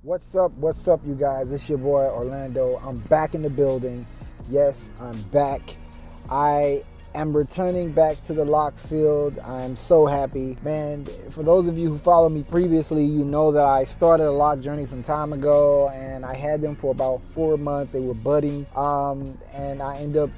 What's up, you guys? It's your boy Orlando. I'm back in the building. Yes, I'm back. I am returning back to the lock field. I'm so happy, man. For those of you who followed me previously, you know that I started a Loc Journey some time ago, and I had them for about 4 months. They were budding, and I ended up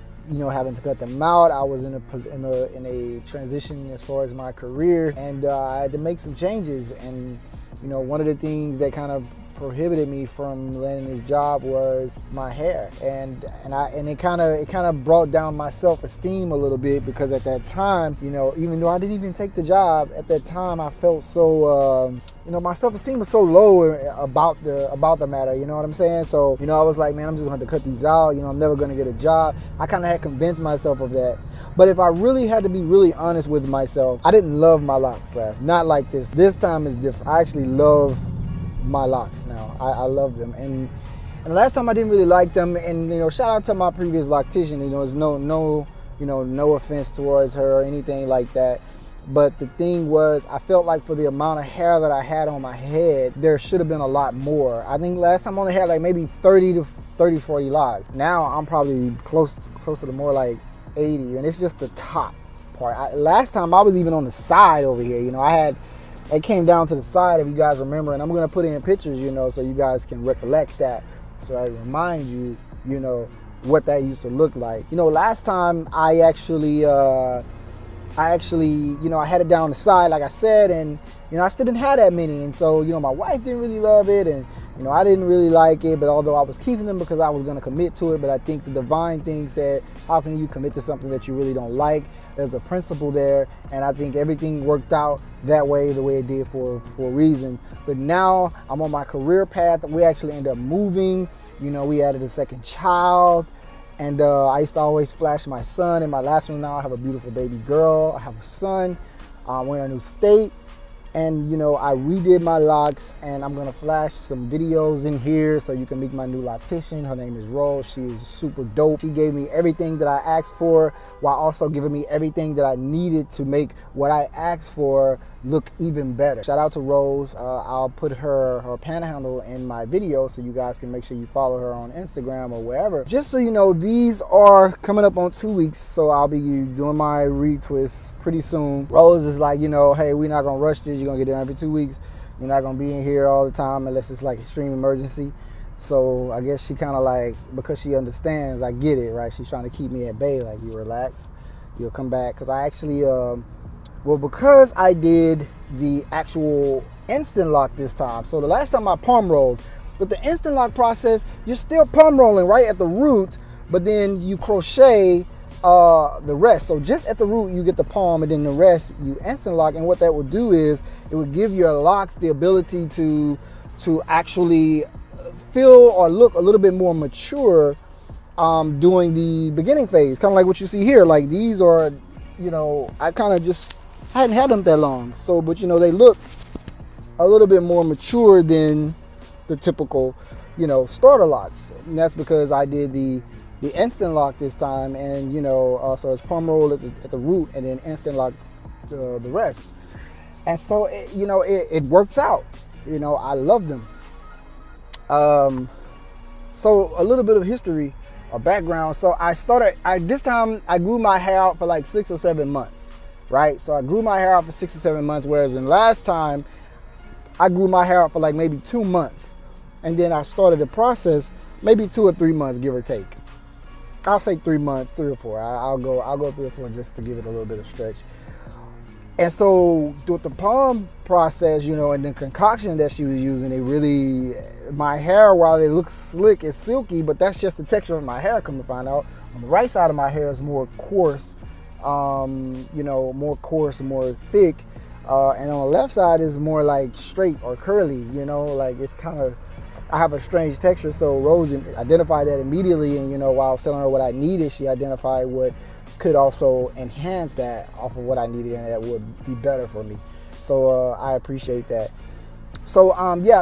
having to cut them out. I was in a transition as far as my career, and I had to make some changes. And one of the things that kind of prohibited me from landing this job was my hair, and it kind of brought down my self-esteem a little bit, because at that time, even though I didn't even take the job at that time, I felt so my self-esteem was so low about the matter. You know what I'm saying? So I was like, man, I'm just gonna have to cut these out. I'm never gonna get a job. I kind of had convinced myself of that. But if I really had to be really honest with myself, I didn't love my locks last. Not like this. This time is different. I actually love my locks now. I love them, and the last time I didn't really like them. And shout out to my previous loctician. There's no offense towards her or anything like that. But the thing was, I felt like for the amount of hair that I had on my head, there should have been a lot more. I think last time I only had like maybe 40 locks. Now I'm probably close to more like 80, and it's just the top part. Last time I was even on the side over here. It came down to the side, if you guys remember, and I'm gonna put in pictures, so you guys can recollect that, so I remind you, what that used to look like. Last time I actually, I had it down the side, like I said, and I still didn't have that many, and so my wife didn't really love it, and I didn't really like it. But although I was keeping them because I was going to commit to it, but I think the divine thing said, how can you commit to something that you really don't like? There's a principle there, and I think everything worked out that way, the way it did for a reason. But now I'm on my career path. We actually ended up moving. We added a second child. And I used to always flash my son. In my last one now, I have a beautiful baby girl. I have a son. We're in a new state. And, I redid my locks, and I'm going to flash some videos in here so you can meet my new loctician. Her name is Rose. She is super dope. She gave me everything that I asked for, while also giving me everything that I needed to make what I asked for look even better. Shout out to Rose. I'll put her panhandle in my video, so you guys can make sure you follow her on Instagram or wherever. Just so you know, these are coming up on 2 weeks, so I'll be doing my retwist pretty soon. Rose is like, hey, we're not gonna rush this. You're gonna get it every 2 weeks. You're not gonna be in here all the time unless it's like extreme emergency. So I guess she kind of like, because she understands, I get it, right? She's trying to keep me at bay, like, you relax, you'll come back. Because I actually, because I did the actual instant lock this time. So the last time I palm rolled, with the instant lock process, you're still palm rolling right at the root, but then you crochet the rest. So just at the root you get the palm, and then the rest you instant lock. And what that will do is it will give your locks the ability to actually feel or look a little bit more mature during the beginning phase, kind of like what you see here. Like, these are, I kind of just hadn't had them that long, so but they look a little bit more mature than the typical starter locks. And that's because I did the instant lock this time, and so it's palm roll at the root, and then instant lock the rest. And so it works out. I love them. So a little bit of history or background. So this time I grew my hair out for like 6 or 7 months, right? So I grew my hair out for 6 or 7 months, whereas in last time I grew my hair out for like maybe 2 months, and then I started the process maybe 2 or 3 months, give or take. I'll say 3 months, 3 or 4. I'll go 3 or 4 just to give it a little bit of stretch. And so with the palm process, and the concoction that she was using, it really, my hair, while it looks slick, it's silky, but that's just the texture of my hair, come to find out. On the right side of my hair is more coarse, more coarse, more thick. And on the left side is more like straight or curly, like it's kind of, I have a strange texture. So Rose identified that immediately, and while I was telling her what I needed, she identified what could also enhance that off of what I needed, and that would be better for me. So I appreciate that. So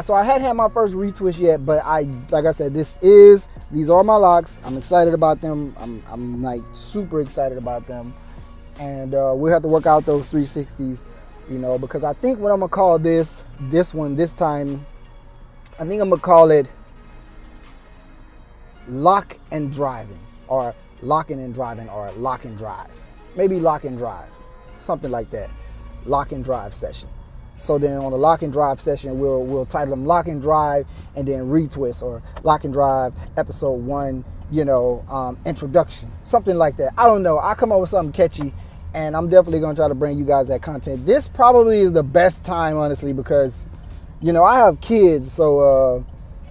so I hadn't had my first retwist yet, but like I said, these are my locks. I'm excited about them. I'm like super excited about them, and we'll have to work out those 360s, because I think what I'm gonna call this one this time I think I'm gonna call it lock and driving, or locking and driving, or lock and drive. Maybe lock and drive, something like that. Lock and drive session. So then on the lock and drive session, we'll title them Lock and Drive and then Retwist, or Lock and Drive episode 1, introduction, something like that. I don't know. I come up with something catchy, and I'm definitely gonna try to bring you guys that content. This probably is the best time, honestly, because I have kids, so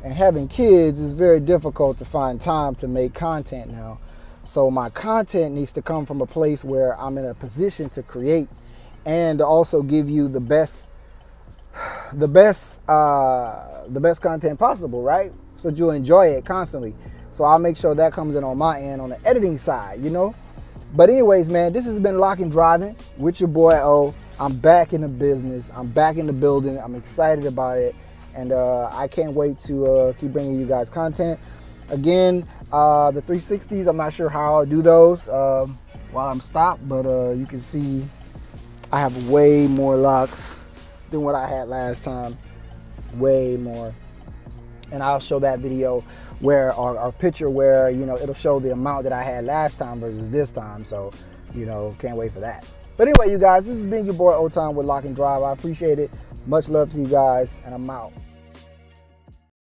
and having kids is very difficult to find time to make content now. So my content needs to come from a place where I'm in a position to create and also give you the best content possible, right? So that you'll enjoy it constantly. So I'll make sure that comes in on my end on the editing side, But anyways, man, this has been Lock and Driving with your boy O. I'm back in the business. I'm back in the building. I'm excited about it. And I can't wait to keep bringing you guys content. Again, the 360s, I'm not sure how I'll do those while I'm stopped. But you can see I have way more locks than what I had last time. Way more. And I'll show that video where, or picture where, it'll show the amount that I had last time versus this time. So, can't wait for that. But anyway, you guys, this has been your boy O-Time with Lock and Drive. I appreciate it. Much love to you guys, and I'm out.